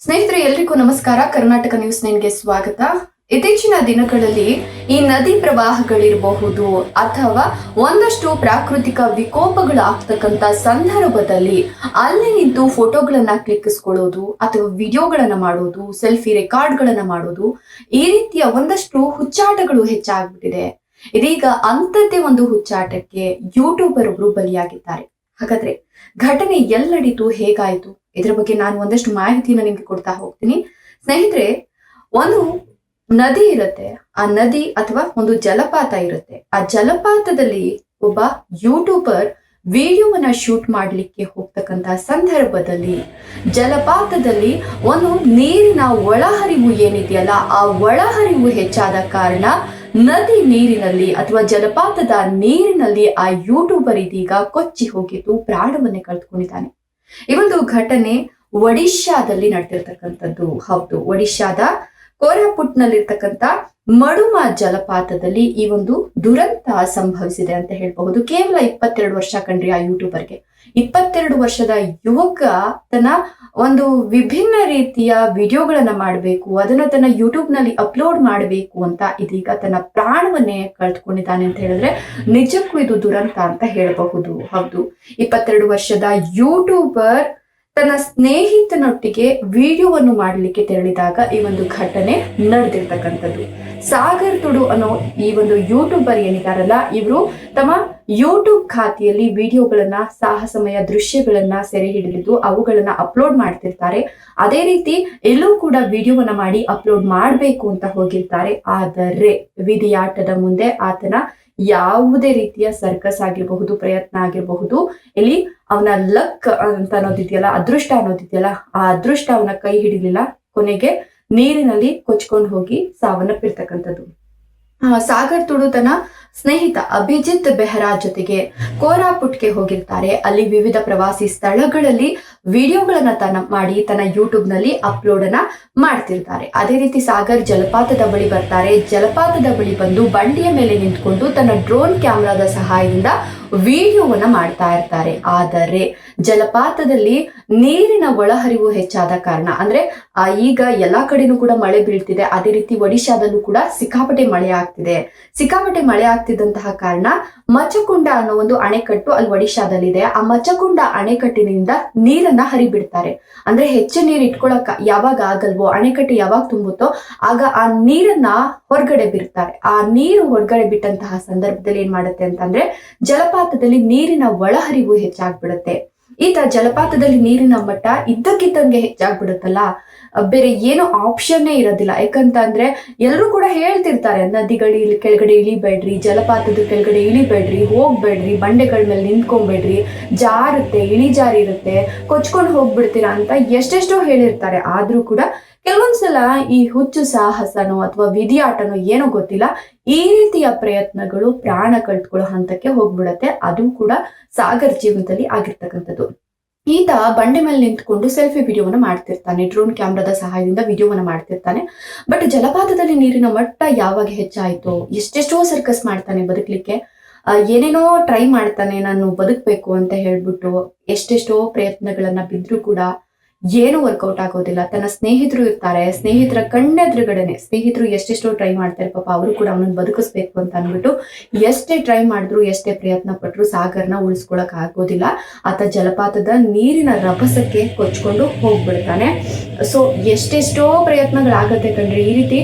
ಸ್ನೇಹಿತರೆ, ಎಲ್ರಿಗೂ ನಮಸ್ಕಾರ. ಕರ್ನಾಟಕ ನ್ಯೂಸ್ 9ಗೆ ಸ್ವಾಗತ. ಇತ್ತೀಚಿನ ದಿನಗಳಲ್ಲಿ ಈ ನದಿ ಪ್ರವಾಹಗಳಿರಬಹುದು ಅಥವಾ ಒಂದಷ್ಟು ಪ್ರಾಕೃತಿಕ ವಿಕೋಪಗಳು ಆಗ್ತಕ್ಕಂತ ಸಂದರ್ಭದಲ್ಲಿ ಅಲ್ಲಿ ನಿಂತು ಫೋಟೋಗಳನ್ನ ಕ್ಲಿಕ್ಕಿಸ್ಕೊಳ್ಳೋದು ಅಥವಾ ವಿಡಿಯೋಗಳನ್ನ ಮಾಡೋದು, ಸೆಲ್ಫಿ ರೆಕಾರ್ಡ್ಗಳನ್ನ ಮಾಡೋದು, ಈ ರೀತಿಯ ಒಂದಷ್ಟು ಹುಚ್ಚಾಟಗಳು ಹೆಚ್ಚಾಗ್ಬಿಟ್ಟಿದೆ. ಇದೀಗ ಅಂಥದ್ದೇ ಒಂದು ಹುಚ್ಚಾಟಕ್ಕೆ ಯೂಟ್ಯೂಬರ್ ಒಬ್ರು ಬಲಿಯಾಗಿದ್ದಾರೆ. ಹಾಗಾದ್ರೆ ಘಟನೆ ಎಲ್ಲಡಿತು, ಹೇಗಾಯ್ತು, ಇದರ ಬಗ್ಗೆ ನಾನು ಒಂದಷ್ಟು ಮಾಹಿತಿನ ನಿಮ್ಗೆ ಕೊಡ್ತಾ ಹೋಗ್ತೀನಿ. ಸ್ನೇಹಿತರೆ, ಒಂದು ನದಿ ಇರುತ್ತೆ, ಆ ನದಿ ಅಥವಾ ಒಂದು ಜಲಪಾತ ಇರುತ್ತೆ. ಆ ಜಲಪಾತದಲ್ಲಿ ಒಬ್ಬ ಯೂಟ್ಯೂಬರ್ ವಿಡಿಯೋವನ್ನ ಶೂಟ್ ಮಾಡ್ಲಿಕ್ಕೆ ಹೋಗ್ತಕ್ಕಂತ ಸಂದರ್ಭದಲ್ಲಿ ಜಲಪಾತದಲ್ಲಿ ಒಂದು ನೀರಿನ ಒಳಹರಿವು ಏನಿದೆಯಲ್ಲ, ಆ ಒಳಹರಿವು ಹೆಚ್ಚಾದ ಕಾರಣ ನದಿ ನೀರಿನಲ್ಲಿ ಅಥವಾ ಜಲಪಾತದ ನೀರಿನಲ್ಲಿ ಆ ಯೂಟ್ಯೂಬರ್ ಇದೀಗ ಕೊಚ್ಚಿ ಹೋಗಿದ್ದು ಪ್ರಾಣವನ್ನೇ ಕಳೆದುಕೊಂಡಿದ್ದಾನೆ. ಈ ಒಂದು ಘಟನೆ ಒಡಿಶಾದಲ್ಲಿ ನಡೆದಿರ್ತಕ್ಕಂಥದ್ದು. ಹೌದು, ಒಡಿಶಾದ ಕೋರಾಪುಟ್ ನಲ್ಲಿರ್ತಕ್ಕಂಥ ಮಡುಮ ಜಲಪಾತದಲ್ಲಿ ಈ ಒಂದು ದುರಂತ ಸಂಭವಿಸಿದೆ ಅಂತ ಹೇಳ್ಬಹುದು. ಕೇವಲ 22 ವರ್ಷ ಕಣ್ರಿ ಆ ಯೂಟ್ಯೂಬರ್ಗೆ. 22 ವರ್ಷದ ಯುವಕ ತನ್ನ ಒಂದು ವಿಭಿನ್ನ ರೀತಿಯ ವಿಡಿಯೋಗಳನ್ನ ಮಾಡಬೇಕು, ಅದನ್ನ ತನ್ನ ಯೂಟ್ಯೂಬ್ ನಲ್ಲಿ ಅಪ್ಲೋಡ್ ಮಾಡಬೇಕು ಅಂತ ಇದೀಗ ತನ್ನ ಪ್ರಾಣವನ್ನೇ ಕಳೆದುಕೊಂಡಿದ್ದಾನೆ ಅಂತ ಹೇಳಿದ್ರೆ ನಿಜಕ್ಕೂ ಇದು ದುರಂತ ಅಂತ ಹೇಳಬಹುದು. ಹೌದು, 22 ವರ್ಷದ ಯೂಟ್ಯೂಬರ್ ತನ್ನ ಸ್ನೇಹಿತನೊಟ್ಟಿಗೆ ವಿಡಿಯೋವನ್ನು ಮಾಡಲಿಕ್ಕೆ ತೆರಳಿದಾಗ ಈ ಒಂದು ಘಟನೆ ನಡೆದಿರ್ತಕ್ಕಂಥದ್ದು. ಸಾಗರ್ ತುಡು ಅನ್ನೋ ಈ ಒಂದು ಯೂಟ್ಯೂಬರ್ ಏನಿದಾರಲ್ಲ, ಇವರು ತಮ್ಮ ಯೂಟ್ಯೂಬ್ ಖಾತೆಯಲ್ಲಿ ವಿಡಿಯೋಗಳನ್ನ, ಸಾಹಸಮಯ ದೃಶ್ಯಗಳನ್ನ ಸೆರೆ ಹಿಡಿದು ಅವುಗಳನ್ನ ಅಪ್ಲೋಡ್ ಮಾಡ್ತಿರ್ತಾರೆ. ಅದೇ ರೀತಿ ಎಲ್ಲೂ ಕೂಡ ವಿಡಿಯೋವನ್ನ ಮಾಡಿ ಅಪ್ಲೋಡ್ ಮಾಡಬೇಕು ಅಂತ ಹೋಗಿರ್ತಾರೆ. ಆದರೆ ವಿಧಿಯಾಟದ ಮುಂದೆ ಆತನ ಯಾವುದೇ ರೀತಿಯ ಸರ್ಕಸ್ ಆಗಿರಬಹುದು, ಪ್ರಯತ್ನ ಆಗಿರಬಹುದು, ಇಲ್ಲಿ ಅವನ ಲಕ್ ಅಂತ ಅನ್ನೋದಿದೆಯಲ್ಲ, ಅದೃಷ್ಟ ಅನ್ನೋದಿದೆಯಲ್ಲ, ಆ ಅದೃಷ್ಟ ಅವನ ಕೈ ಹಿಡಿಲಿಲ್ಲ. ಕೊನೆಗೆ ನೀರಿನಲ್ಲಿ ಕೊಚ್ಕೊಂಡು ಹೋಗಿ ಸಾವನ್ನಪ್ಪಿರ್ತಕ್ಕಂಥದ್ದು. ಸಾಗರ್ ತುಡು ತನ್ನ ಸ್ನೇಹಿತ ಅಭಿಜಿತ್ ಬೆಹ್ರಾ ಜೊತೆಗೆ ಕೋರಾಪುಟ್ಗೆ ಹೋಗಿರ್ತಾರೆ. ಅಲ್ಲಿ ವಿವಿಧ ಪ್ರವಾಸಿ ಸ್ಥಳಗಳಲ್ಲಿ ವಿಡಿಯೋಗಳನ್ನ ಮಾಡಿ ತನ್ನ ಯೂಟ್ಯೂಬ್ ನಲ್ಲಿ ಅಪ್ಲೋಡ್ ಅನ್ನ ಮಾಡ್ತಿರ್ತಾರೆ. ಅದೇ ರೀತಿ ಸಾಗರ್ ಜಲಪಾತದ ಬಳಿ ಬರ್ತಾರೆ. ಜಲಪಾತದ ಬಳಿ ಬಂದು ಬಂಡಿಯ ಮೇಲೆ ನಿಂತ್ಕೊಂಡು ತನ್ನ ಡ್ರೋನ್ ಕ್ಯಾಮ್ರಾದ ಸಹಾಯದಿಂದ ವಿಡಿಯೋವನ್ನ ಮಾಡ್ತಾ ಇರ್ತಾರೆ. ಆದರೆ ಜಲಪಾತದಲ್ಲಿ ನೀರಿನ ಒಳಹರಿವು ಹೆಚ್ಚಾದ ಕಾರಣ, ಅಂದ್ರೆ ಈಗ ಎಲ್ಲಾ ಕಡೆನೂ ಕೂಡ ಮಳೆ ಬೀಳ್ತಿದೆ. ಅದೇ ರೀತಿ ಒಡಿಶಾದಲ್ಲೂ ಕೂಡ ಸಿಕ್ಕಾಪಟ್ಟೆ ಮಳೆ ಆಗ್ತಿದೆ. ಸಿಕ್ಕಾಪಟ್ಟೆ ಮಳೆ ಆಗ್ತಿದ್ದಂತಹ ಕಾರಣ ಮಚಕುಂಡ ಅನ್ನೋ ಒಂದು ಅಣೆಕಟ್ಟು ಅಲ್ಲಿ ಒಡಿಶಾದಲ್ಲಿದೆ. ಆ ಮಚಕುಂಡ ಅಣೆಕಟ್ಟಿನಿಂದ ನೀರನ್ನ ಹರಿಬಿಡ್ತಾರೆ. ಅಂದ್ರೆ ಹೆಚ್ಚು ನೀರು ಇಟ್ಕೊಳಕ್ ಯಾವಾಗ ಆಗಲ್ವೋ, ಅಣೆಕಟ್ಟು ಯಾವಾಗ ತುಂಬುತ್ತೋ ಆಗ ಆ ನೀರನ್ನ ಹೊರಗಡೆ ಬಿಡ್ತಾರೆ. ಆ ನೀರು ಹೊರಗಡೆ ಬಿಟ್ಟಂತಹ ಸಂದರ್ಭದಲ್ಲಿ ಏನ್ ಮಾಡುತ್ತೆ ಅಂತಂದ್ರೆ ಜಲಪಾತದಲ್ಲಿ ನೀರಿನ ಒಳಹರಿವು ಹೆಚ್ಚಾಗ್ಬಿಡುತ್ತೆ. ಈತ ಜಲಪಾತದಲ್ಲಿ ನೀರಿನ ಮಟ್ಟ ಇದ್ದಕ್ಕಿದ್ದಂಗೆ ಹೆಚ್ಚಾಗ್ಬಿಡುತ್ತಲ್ಲ, ಬೇರೆ ಏನೋ ಆಪ್ಷನ್ನೇ ಇರೋದಿಲ್ಲ. ಯಾಕಂತಂದ್ರೆ ಎಲ್ಲರೂ ಕೂಡ ಹೇಳ್ತಿರ್ತಾರೆ, ನದಿಗಳು ಕೆಳಗಡೆ ಇಳಿಬೇಡ್ರಿ, ಜಲಪಾತದ ಕೆಳಗಡೆ ಇಳಿಬೇಡ್ರಿ, ಹೋಗ್ಬೇಡ್ರಿ, ಬಂಡೆಗಳ ಮೇಲೆ ನಿಂತ್ಕೊಂಡ್ಬೇಡ್ರಿ, ಜಾರುತ್ತೆ, ಇಳಿಜಾರಿ ಇರುತ್ತೆ, ಕೊಚ್ಕೊಂಡು ಹೋಗ್ಬಿಡ್ತೀರಾ ಅಂತ ಎಷ್ಟೆಷ್ಟೋ ಹೇಳಿರ್ತಾರೆ. ಆದ್ರೂ ಕೂಡ ಕೆಲವೊಂದ್ಸಲ ಈ ಹುಚ್ಚು ಸಾಹಸನೋ ಅಥವಾ ವಿಧಿಯಾಟನೋ ಏನೋ ಗೊತ್ತಿಲ್ಲ, ಈ ರೀತಿಯ ಪ್ರಯತ್ನಗಳು ಪ್ರಾಣ ಕಳ್ಕೊಳ್ಳೋ ಹಂತಕ್ಕೆ ಹೋಗ್ಬಿಡತ್ತೆ. ಅದು ಕೂಡ ಸಾಗರ್ ಜೀವನದಲ್ಲಿ ಆಗಿರ್ತಕ್ಕಂಥದ್ದು. ಈತ ಬಂಡೆ ಮೇಲೆ ನಿಂತ್ಕೊಂಡು ಸೆಲ್ಫಿ ವಿಡಿಯೋವನ್ನ ಮಾಡ್ತಿರ್ತಾನೆ, ಡ್ರೋನ್ ಕ್ಯಾಮ್ರಾದ ಸಹಾಯದಿಂದ ವಿಡಿಯೋವನ್ನ ಮಾಡ್ತಿರ್ತಾನೆ. ಬಟ್ ಜಲಪಾತದಲ್ಲಿ ನೀರಿನ ಮಟ್ಟ ಯಾವಾಗ ಹೆಚ್ಚಾಯ್ತೋ, ಎಷ್ಟೆಷ್ಟೋ ಸರ್ಕಸ್ ಮಾಡ್ತಾನೆ ಬದುಕಲಿಕ್ಕೆ, ಏನೇನೋ ಟ್ರೈ ಮಾಡ್ತಾನೆ, ನಾನು ಬದುಕಬೇಕು ಅಂತ ಹೇಳ್ಬಿಟ್ಟು ಎಷ್ಟೆಷ್ಟೋ ಪ್ರಯತ್ನಗಳನ್ನ ಬಿದ್ರೂ ಕೂಡ ಏನು ವರ್ಕೌಟ್ ಆಗೋದಿಲ್ಲ. ತನ್ನ ಸ್ನೇಹಿತರು ಇರ್ತಾರೆ, ಸ್ನೇಹಿತರ ಕಣ್ಣೆದುರುಗಡೆನೆ ಸ್ನೇಹಿತರು ಎಷ್ಟೆಷ್ಟೋ ಟ್ರೈ ಮಾಡ್ತಾರೆ, ಪಾಪ ಅವರು ಕೂಡ ಅವನನ್ನು ಬದುಕಿಸ್ಬೇಕು ಅಂತ ಅಂದ್ಬಿಟ್ಟು ಎಷ್ಟೇ ಟ್ರೈ ಮಾಡಿದ್ರು, ಎಷ್ಟೇ ಪ್ರಯತ್ನ ಪಟ್ರು ಸಾಗರ್ನ ಉಳಿಸ್ಕೊಳಕ್ ಆಗೋದಿಲ್ಲ. ಆತ ಜಲಪಾತದ ನೀರಿನ ರಭಸಕ್ಕೆ ಕೊಚ್ಕೊಂಡು ಹೋಗ್ಬಿಡ್ತಾನೆ. ಸೊ ಎಷ್ಟೆಷ್ಟೋ ಪ್ರಯತ್ನಗಳಾಗತ್ತೆ ಕಣ್ರಿ. ಈ ರೀತಿ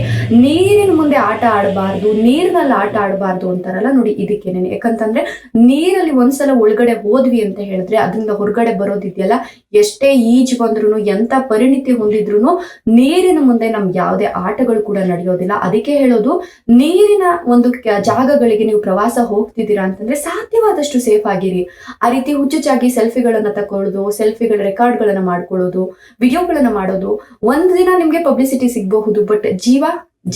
ನೀರಿನ ಮುಂದೆ ಆಟ ಆಡಬಾರ್ದು, ನೀರಿನಲ್ಲಿ ಆಟ ಆಡಬಾರ್ದು ಅಂತಾರಲ್ಲ ನೋಡಿ, ಇದಕ್ಕೇನೆ. ಯಾಕಂತಂದ್ರೆ ನೀರಲ್ಲಿ ಒಂದ್ಸಲ ಒಳಗಡೆ ಹೋದ್ವಿ ಅಂತ ಹೇಳಿದ್ರೆ ಅದರಿಂದ ಹೊರಗಡೆ ಬರೋದಿದೆಯಲ್ಲ, ಎಷ್ಟೇ ಈಜು ಬಂದ್ರು, ಎಂತ ಪರಿಣಿತಿ ಹೊಂದಿದ್ರು ನೀರಿನ ಮುಂದೆ ನಮ್ಗೆ ಯಾವುದೇ ಆಟಗಳು ಕೂಡ ನಡೆಯೋದಿಲ್ಲ. ಅದಕ್ಕೆ ಹೇಳೋದು, ನೀರಿನ ಒಂದು ಜಾಗಗಳಿಗೆ ನೀವು ಪ್ರವಾಸ ಹೋಗ್ತಿದ್ದೀರಾ ಅಂತಂದ್ರೆ ಸಾಧ್ಯವಾದಷ್ಟು ಸೇಫ್ ಆಗಿರಿ. ಆ ರೀತಿ ಹುಚ್ಚುಚ್ಚಾಗಿ ಸೆಲ್ಫಿಗಳನ್ನ ತಕೊಳ್ಳೋದು, ಸೆಲ್ಫಿಗಳ ರೆಕಾರ್ಡ್ಗಳನ್ನ ಮಾಡ್ಕೊಳ್ಳೋದು, ವಿಡಿಯೋಗಳನ್ನ ಮಾಡೋದು, ಒಂದ್ ದಿನ ನಿಮ್ಗೆ ಪಬ್ಲಿಸಿಟಿ ಸಿಗಬಹುದು, ಬಟ್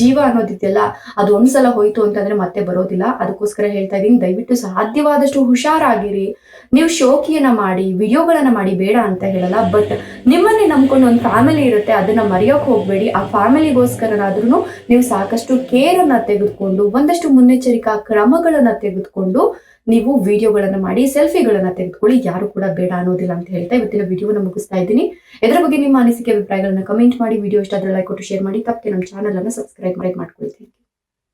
ಜೀವ ಅನ್ನೋದಿದೆಯಲ್ಲ, ಅದು ಒಂದ್ಸಲ ಹೋಯ್ತು ಅಂತಂದ್ರೆ ಮತ್ತೆ ಬರೋದಿಲ್ಲ. ಅದಕ್ಕೋಸ್ಕರ ಹೇಳ್ತಾ ಇದೀನಿ, ದಯವಿಟ್ಟು ಸಾಧ್ಯವಾದಷ್ಟು ಹುಷಾರಾಗಿರಿ. ನೀವು ಶೋಕಿಯನ್ನ ಮಾಡಿ, ವಿಡಿಯೋಗಳನ್ನ ಮಾಡಿ, ಬೇಡ ಅಂತ ಹೇಳಲ್ಲ, ಬಟ್ ನಿಮ್ಮನ್ನೇ ನಂಬ್ಕೊಂಡು ಒಂದು ಫ್ಯಾಮಿಲಿ ಇರುತ್ತೆ, ಅದನ್ನ ಮರೆಯೋಕೆ ಹೋಗ್ಬೇಡಿ. ಆ ಫ್ಯಾಮಿಲಿಗೋಸ್ಕರನಾದ್ರೂ ನೀವು ಸಾಕಷ್ಟು ಕೇರ್ ಅನ್ನ ತೆಗೆದುಕೊಂಡು, ಒಂದಷ್ಟು ಮುನ್ನೆಚ್ಚರಿಕಾ ಕ್ರಮಗಳನ್ನ ತೆಗೆದುಕೊಂಡು ನೀವು ವಿಡಿಯೋಗಳನ್ನ ಮಾಡಿ ಸೆಲ್ಫಿಗಳನ್ನ ತೆಗೆದುಕೊಳ್ಳಿ. ಯಾರು ಕೂಡ ಬೇಡ ಅನ್ನೋದಿಲ್ಲ ಅಂತ ಹೇಳ್ತಾ ಇವತ್ತಿನ ವಿಡಿಯೋನ ಮುಗಿಸ್ತಾ ಇದ್ದೀನಿ. ಇದರ ಬಗ್ಗೆ ನಿಮ್ಮ ಅನಿಸಿಕೆ ಅಭಿಪ್ರಾಯಗಳನ್ನ ಕಮೆಂಟ್ ಮಾಡಿ. ವಿಡಿಯೋ ಇಷ್ಟ ಆದ್ರೆ ಲೈಕ್ ಕೊಟ್ಟು ಶೇರ್ ಮಾಡಿ. ತಪ್ಪದೆ ನಮ್ಮ ಚಾನಲ್ ಅನ್ನು ಸಬ್ಸ್ಕ್ರೈಬ್ ಮಾಡ್ಕೊಳ್ತೀನಿ.